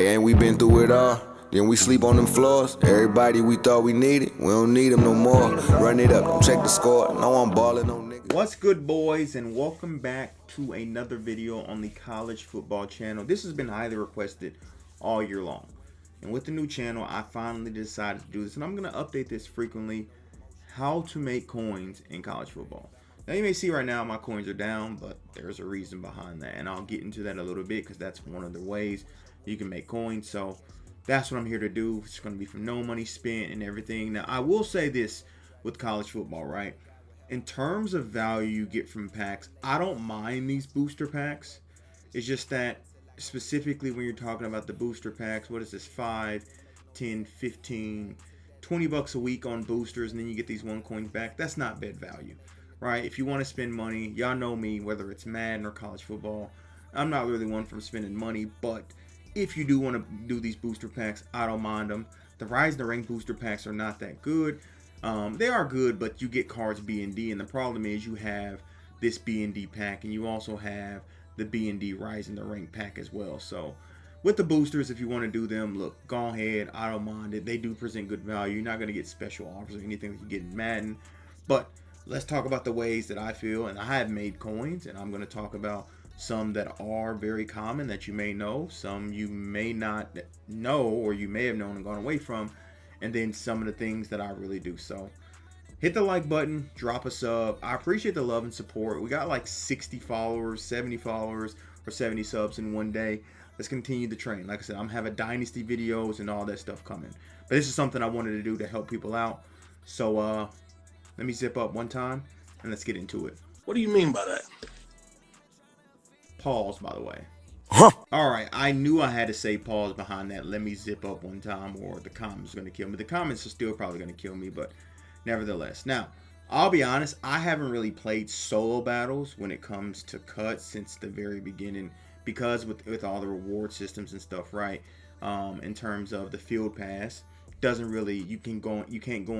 Hey, ain't we been through it all? Then we sleep on them floors. Everybody we thought we needed, we don't need them no more. Run it up, don't check the score. No, I'm balling no nigga. What's good, boys, and welcome back to another video on the college football channel. This has been highly requested all year long. And with the new channel, I finally decided to do this. And I'm going to update this frequently. How to make coins in college football. Now, you may see right now my coins are down, but there's a reason behind that. And I'll get into that a little bit because that's one of the ways you can make coins. So that's what I'm here to do. It's going to be from no money spent and everything. Now, I will say this with college football, right? In terms of value you get from packs, I don't mind these booster packs. It's just that specifically when you're talking about the booster packs, what is this, 5, 10, 15, 20 bucks a week on boosters, and then you get these one coins back. That's not bad value, right? If you want to spend money, y'all know me, whether it's Madden or college football, I'm not really one for spending money, but if you do want to do these booster packs, I don't mind them. The Rise and the Rank booster packs are not that good. They are good, but you get cards B and D, and the problem is you have this B and D pack, and you also have the B and D Rise and the Rank pack as well. So with the boosters, if you want to do them, look, go ahead. I don't mind it. They do present good value. You're not going to get special offers or anything that you get in Madden. But let's talk about the ways that I feel, and I have made coins, and I'm going to talk about some that are very common that you may know, some you may not know, or you may have known and gone away from, and then some of the things that I really do. So hit the like button, drop a sub. I appreciate the love and support. We got like 60 followers, 70 followers, or 70 subs in one day. Let's continue the train. Like I said, I'm having dynasty videos and all that stuff coming. But this is something I wanted to do to help people out. So let me zip up one time and let's get into it. What do you mean by that? Pause, by the way. Huh. All right, I knew I had to say pause behind that. Let me zip up one time, or the comments are going to kill me. The comments are still probably going to kill me, but nevertheless. Now, I'll be honest, I haven't really played solo battles when it comes to cuts since the very beginning, because with all the reward systems and stuff, right? In terms of the field pass, doesn't really, you can't go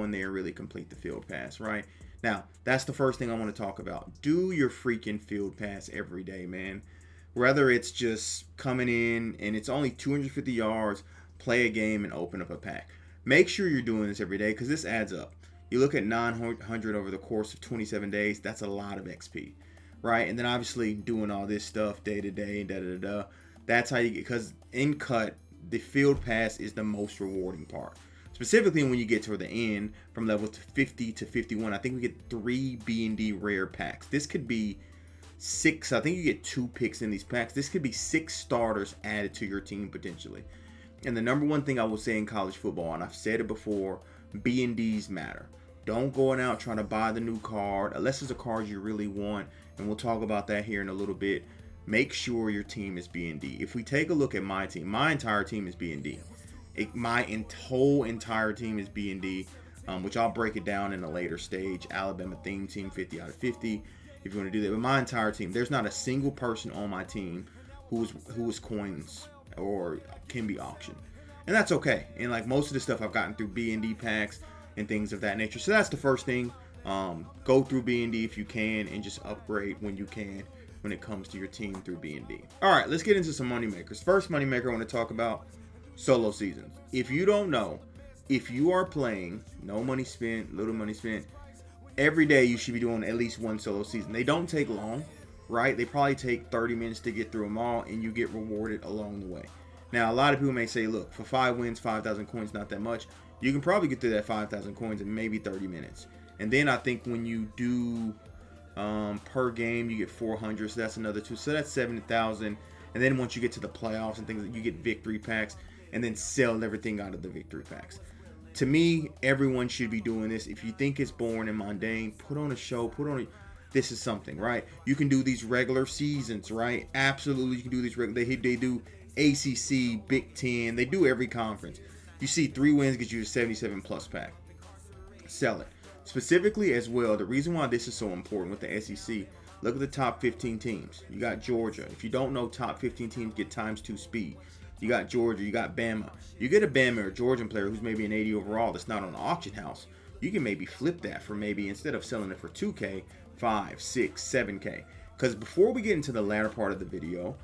in there and really complete the field pass, right? Now, that's the first thing I want to talk about. Do your freaking field pass every day, man. Whether it's just coming in and it's only 250 yards, play a game and open up a pack. Make sure you're doing this every day because this adds up. You look at 900 over the course of 27 days, that's a lot of XP, right? And then obviously doing all this stuff day to day, that's how you get, because in cut, the field pass is the most rewarding part. Specifically when you get to the end from level 50 to 51, I think we get 3 B&D rare packs. This could be 6, I think you get 2 picks in these packs. This could be 6 starters added to your team potentially. And the number one thing I will say in college football, and I've said it before, B&Ds matter. Don't go out trying to buy the new card unless it's a card you really want, and we'll talk about that here in a little bit. Make sure your team is B&D. If we take a look at my team, my entire team is B&D. My whole entire team is B&D, which I'll break it down in a later stage. Alabama theme team, 50 out of 50, if you want to do that. But my entire team, there's not a single person on my team who is coins or can be auctioned, and that's okay. And like most of the stuff I've gotten through B&D packs and things of that nature. So that's the first thing. Go through B&D if you can, and just upgrade when you can when it comes to your team through B&D. All right, let's get into some money makers. First money maker I want to talk about: solo seasons. If you don't know, if you are playing no money spent, little money spent, every day you should be doing at least one solo season. They don't take long, right? They probably take 30 minutes to get through them all, and you get rewarded along the way. Now, a lot of people may say, look, for 5 wins, 5,000 coins, not that much. You can probably get through that 5,000 coins in maybe 30 minutes. And then I think when you do per game, you get 400, so that's another 2. So that's 70,000. And then once you get to the playoffs and things, you get victory packs, and then sell everything out of the victory packs. To me, everyone should be doing this. If you think it's boring and mundane, put on a show, this is something, right? You can do these regular seasons, right? Absolutely, you can do these regular. They do ACC, Big Ten, they do every conference. You see 3 wins get you a 77 plus pack. Sell it. Specifically as well, the reason why this is so important with the SEC, look at the top 15 teams. You got Georgia. If you don't know, top 15 teams get ×2 speed. You got Georgia, you got Bama. You get a Bama or Georgian player who's maybe an 80 overall that's not on the auction house. You can maybe flip that for maybe, instead of selling it for 2K, 5, 6, 7K. Because before we get into the latter part of the video,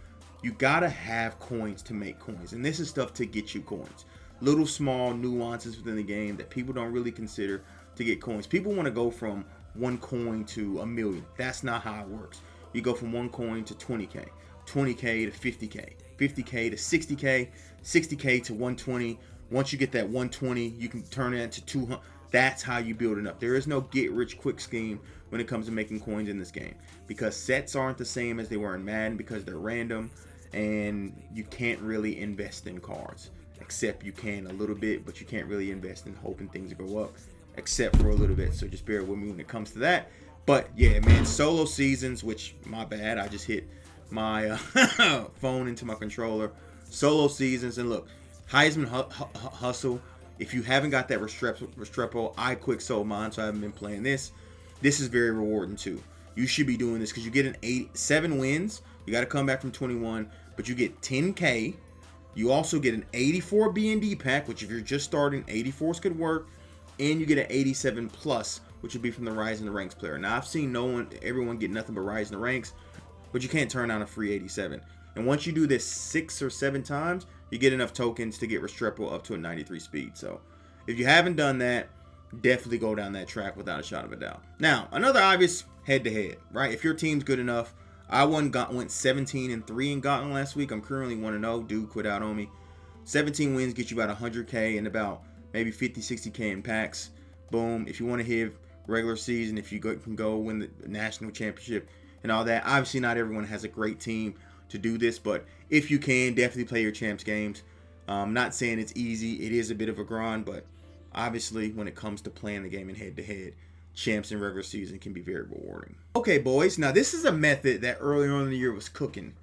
You gotta have coins to make coins, and this is stuff to get you coins. Little small nuances within the game that people don't really consider to get coins. People want to go from 1 coin to 1,000,000. That's not how it works. You go from 1 coin to 20k, 20k to 50k, 50k to 60k, 60k to 120. Once you get that 120, you can turn it into 200. That's how you build it up. There is no get rich quick scheme when it comes to making coins in this game, because sets aren't the same as they were in Madden, because they're random, and you can't really invest in cards. Except you can a little bit, but you can't really invest in hoping things go up, except for a little bit. So just bear with me when it comes to that. But yeah, man, solo seasons, which my bad, I just hit my phone into my controller. Solo seasons, and look, Heisman hustle. If you haven't got that Restrepo, I quick sold mine, so I haven't been playing this. This is very rewarding too. You should be doing this because you get an 7 wins. You got to come back from 21, but you get 10K. You also get an 84 B&D pack, which if you're just starting, 84s could work. And you get an 87 plus, which would be from the Rise in the Ranks player. Now, I've seen everyone get nothing but Rise in the Ranks, but you can't turn down a free 87. And once you do this 6 or 7 times, you get enough tokens to get Restrepo up to a 93 speed. So if you haven't done that, definitely go down that track without a shot of a doubt. Now, another obvious head-to-head, right? If your team's good enough, I went 17-3 in Gotten last week. I'm currently 1-0. Dude quit out on me. 17 wins get you about 100K and about maybe 50, 60K in packs. Boom. If you want to hit regular season, if you can go win the national championship and all that. Obviously, not everyone has a great team to do this, but if you can, definitely play your champs games. I'm not saying it's easy. It is a bit of a grind, but obviously, when it comes to playing the game in head-to-head, champs in regular season can be very rewarding. Okay, boys. Now, this is a method that earlier on in the year was cooking,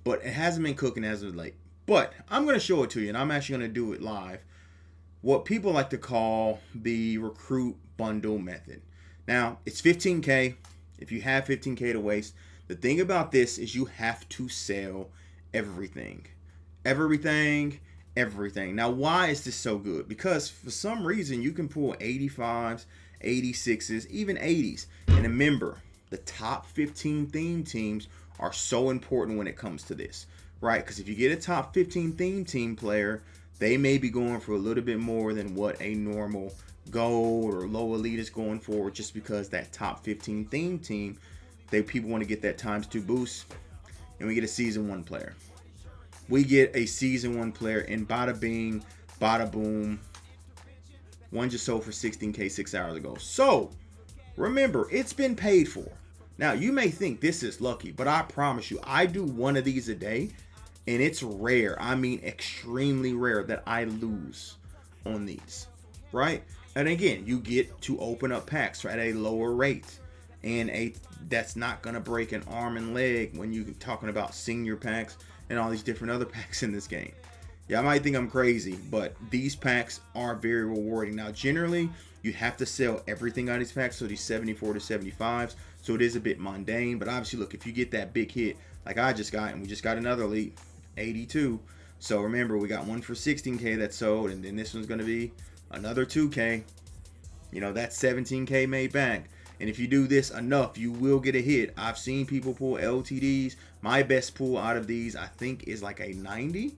but it hasn't been cooking as of late. But I'm going to show it to you, and I'm actually going to do it live. What people like to call the recruit bundle method. Now, it's 15K. If you have 15K to waste, the thing about this is you have to sell everything. Everything. Now, why is this so good? Because for some reason, you can pull 85s, 86s, even 80s. And remember, the top 15 theme teams are so important when it comes to this, right? Because if you get a top 15 theme team player, they may be going for a little bit more than what a normal gold or low elite is going for, just because that top 15 theme team, people want to get that ×2 boost, and we get a season 1 player. We get a season 1 player, and bada bing, bada boom. One just sold for 16K 6 hours ago. So, remember, it's been paid for. Now, you may think this is lucky, but I promise you, I do one of these a day, and it's rare. I mean, extremely rare that I lose on these, right? And again, you get to open up packs at a lower rate, and that's not going to break an arm and leg when you're talking about senior packs and all these different other packs in this game. Yeah, I might think I'm crazy, but these packs are very rewarding. Now, generally, you have to sell everything out of these packs, so these 74 to 75s, so it is a bit mundane. But obviously, look, if you get that big hit like I just got, and we just got another elite, 82. So remember, we got one for 16K that sold, and then this one's going to be another 2K. You know, that's 17K made back. And if you do this enough, you will get a hit. I've seen people pull LTDs. My best pull out of these, I think, is like a 90.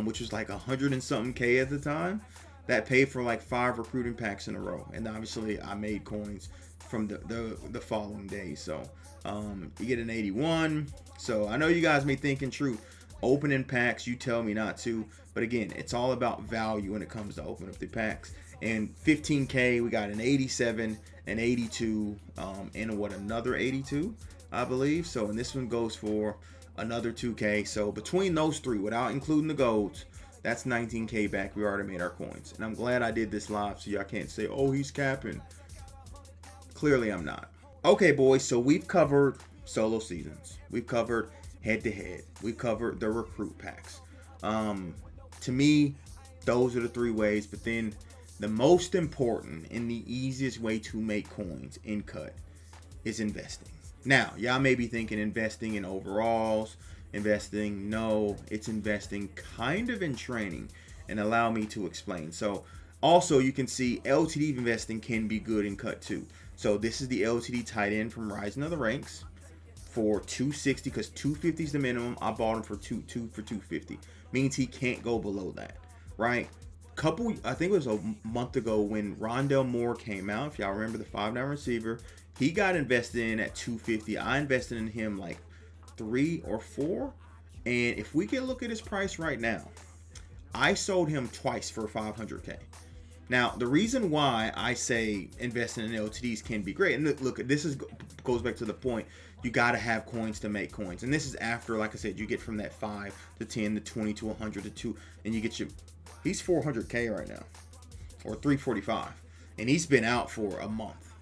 Which was like 100 and something K at the time. That paid for like 5 recruiting packs in a row. And obviously I made coins from the following day. So you get an 81. So I know you guys may think in truth, opening packs, you tell me not to. But again, it's all about value when it comes to opening up the packs. And 15K, we got an 87, an 82, and another 82, I believe. So, and this one goes for another 2K. So between those three, without including the golds, that's 19K back. We already made our coins. And I'm glad I did this live so y'all can't say, oh, he's capping. Clearly I'm not. Okay, boys, so we've covered solo seasons. We've covered head-to-head. We've covered the recruit packs. To me, those are the 3 ways. But then the most important and the easiest way to make coins in cut is investing. Now, y'all may be thinking investing in overalls, no, it's investing kind of in training, and allow me to explain. So, also you can see LTD investing can be good in cut too. So this is the LTD tight end from Rising of the Ranks. for 260 because 250 is the minimum. I bought him for 250. Means he can't go below that, right? I think it was a month ago when Rondell Moore came out. If y'all remember, the 5'9" receiver, he got invested in at 250. I invested in him like 3 or 4. And if we can look at his price right now, I sold him twice for 500K. Now, the reason why I say investing in LTDs can be great, and look, this goes back to the point, you got to have coins to make coins. And this is after, like I said, you get from that 5 to 10 to 20 to 100 to 2, and you get your, he's 400K right now, or 345, and he's been out for a month.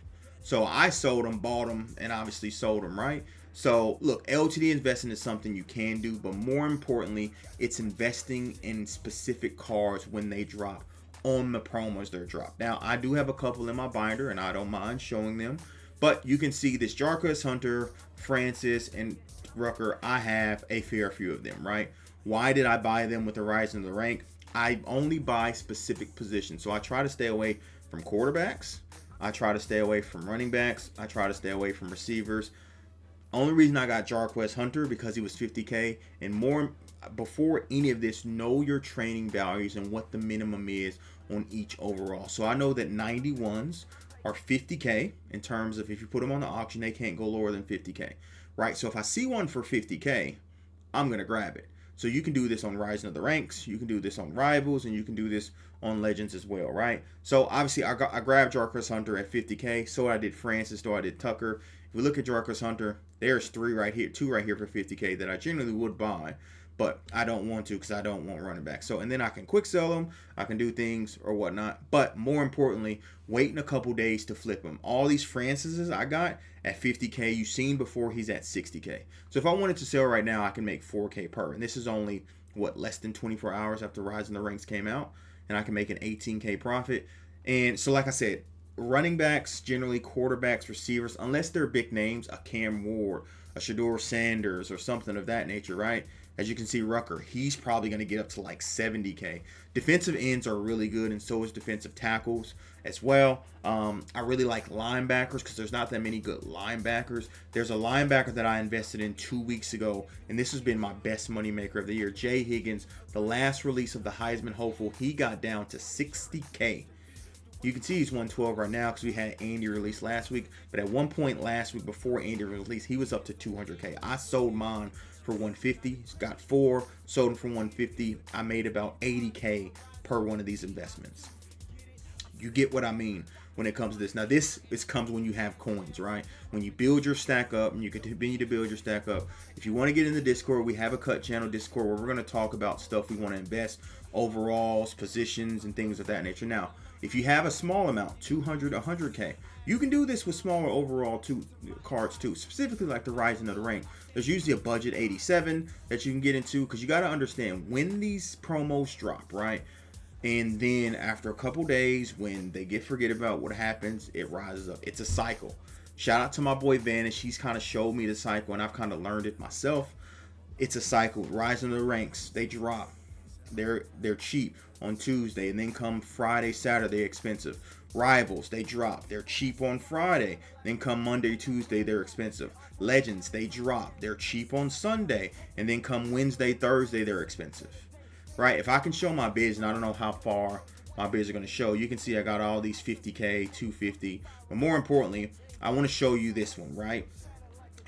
So I sold him, bought him, and obviously sold him, right? So look, LTD investing is something you can do, but more importantly, it's investing in specific cards when they drop, on the promos they're dropped. Now, I do have a couple in my binder, and I don't mind showing them, but you can see this Jarquez Hunter, Francis, and Rucker. I have a fair few of them, right? Why did I buy them with the rise in the rank? I only buy specific positions. So I try to stay away from quarterbacks. I try to stay away from running backs. I try to stay away from receivers. Only reason I got Jarquez Hunter because he was 50K, and more before any of this, know your training values and what the minimum is on each overall. So I know that 91s are 50K in terms of if you put them on the auction, they can't go lower than 50K, right? So if I see one for 50K, I'm going to grab it. So you can do this on Rising of the Ranks, you can do this on Rivals, and you can do this on Legends as well, right? So obviously I grabbed Jarquez Hunter at 50K, so I did Francis, so I did Tucker. If we look at Jarquez Hunter, there's 2 right here for 50K that I generally would buy, but I don't want to because I don't want running back. So, and then I can quick sell them, I can do things or whatnot, but more importantly, waiting a couple days to flip them. All these Francises I got at 50K, you've seen before, he's at 60K. So if I wanted to sell right now, I can make 4K per, and this is only, what, less than 24 hours after Rising the Ranks came out, and I can make an 18K profit. And so like I said, running backs, generally quarterbacks, receivers, unless they're big names, a Cam Ward, a Shedeur Sanders, or something of that nature, right? As you can see, Rucker, he's probably going to get up to like 70K. Defensive ends are really good, and so is defensive tackles as well. I really like linebackers because there's not that many good linebackers. There's a linebacker that I invested in 2 weeks ago, and this has been my best money maker of the year. Jay Higgins, the last release of the Heisman hopeful, he got down to 60K. You can see he's 112 right now because we had Andy released last week. But at one point last week, before Andy released, he was up to 200K. I sold mine for 150. He's got 4. Sold him for 150. I made about 80K per one of these investments. You get what I mean when it comes to this. Now, this comes when you have coins, right? When you build your stack up, and you continue to build your stack up. If you want to get in the Discord, we have a cut channel Discord where we're going to talk about stuff we want to invest, overalls, positions, and things of that nature. Now, if you have a small amount, 200, 100K, you can do this with smaller overall cards too, specifically like the Rising of the Rank. There's usually a budget 87 that you can get into because you got to understand when these promos drop, right? And then after a couple days, when they forget about what happens, it rises up. It's a cycle. Shout out to my boy Vanish. He's kind of showed me the cycle, and I've kind of learned it myself. It's a cycle. Rising of the Ranks, they drop. They're cheap on Tuesday, and then come Friday, Saturday, expensive. Rivals, they drop. They're cheap on Friday. Then come Monday, Tuesday, they're expensive. Legends, they drop. They're cheap on Sunday, and then come Wednesday, Thursday, they're expensive. Right? If I can show my bids, and I don't know how far my bids are going to show, you can see I got all these 50K, 250. But more importantly, I want to show you this one, right?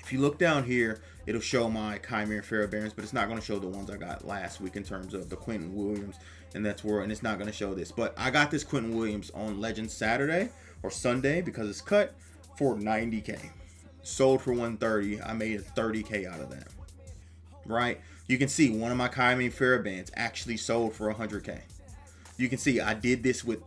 If you look down here, it'll show my Chimera and Pharaoh Barons, but it's not going to show the ones I got last week in terms of the Quentin Williams, and it's not going to show this. But I got this Quentin Williams on Legends Saturday or Sunday because it's cut for 90K. Sold for 130. I made a 30K out of that. Right? You can see one of my Chimera and Pharaoh bands actually sold for 100K. You can see I did this with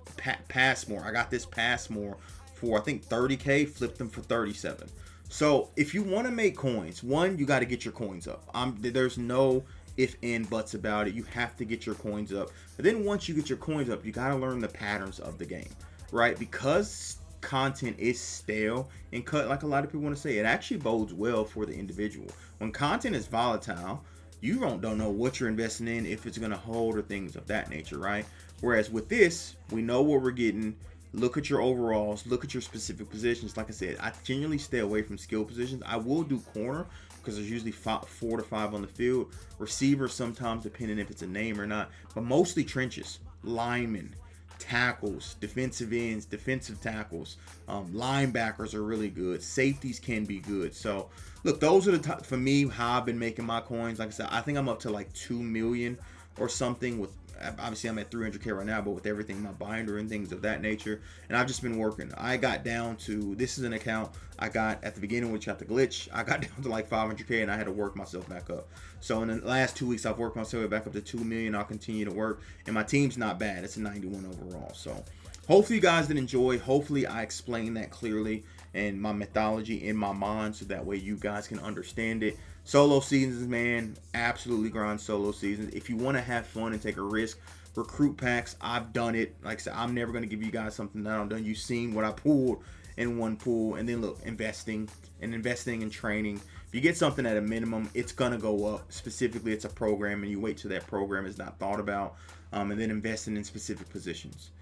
Passmore. I got this Passmore for I think 30K, flipped them for 37. So if you want to make coins, one, you got to get your coins up. There's no if and buts about it. You have to get your coins up. But then once you get your coins up, you got to learn the patterns of the game, right? Because content is stale and cut, like a lot of people want to say, it actually bodes well for the individual. When content is volatile, you don't know what you're investing in, if it's going to hold or things of that nature, right? Whereas with this, we know what we're getting. Look at your overalls. Look at your specific positions. Like I said, I genuinely stay away from skill positions. I will do corner because there's usually 4 to 5 on the field. Receiver sometimes, depending if it's a name or not. But mostly trenches, linemen, tackles, defensive ends, defensive tackles, linebackers are really good. Safeties can be good. So look, those are the top for me how I've been making my coins. Like I said, I think I'm up to like 2 million or something. With obviously I'm at 300K right now, but with everything, my binder and things of that nature, and I've just been working. I got down to, this is an account I got at the beginning, which had the glitch. I got down to like 500K and I had to work myself back up. So in the last 2 weeks, I've worked myself back up to 2 million. I'll continue to work, and my team's not bad. It's a 91 overall. So hopefully you guys did enjoy. Hopefully I explained that clearly and my mythology in my mind, so that way you guys can understand it. Solo seasons, man, absolutely grind solo seasons. If you want to have fun and take a risk, recruit packs. I've done it. Like I said, I'm never going to give you guys something that I've done. You've seen what I pulled in one pool. And then look, investing and training. If you get something at a minimum, it's going to go up. Specifically, it's a program, and you wait till that program is not thought about. And then investing in specific positions.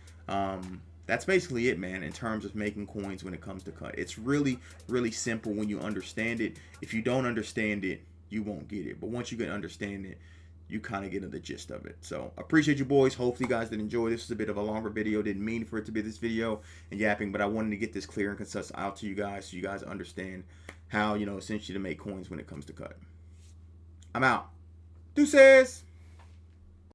That's basically it, man, in terms of making coins when it comes to cut. It's really, really simple when you understand it. If you don't understand it, you won't get it. But once you can understand it, you kind of get the gist of it. So appreciate you boys. Hopefully you guys did enjoy. This is a bit of a longer video. Didn't mean for it to be this video and yapping, but I wanted to get this clear and concise out to you guys so you guys understand how, essentially to make coins when it comes to cut. I'm out. Deuces.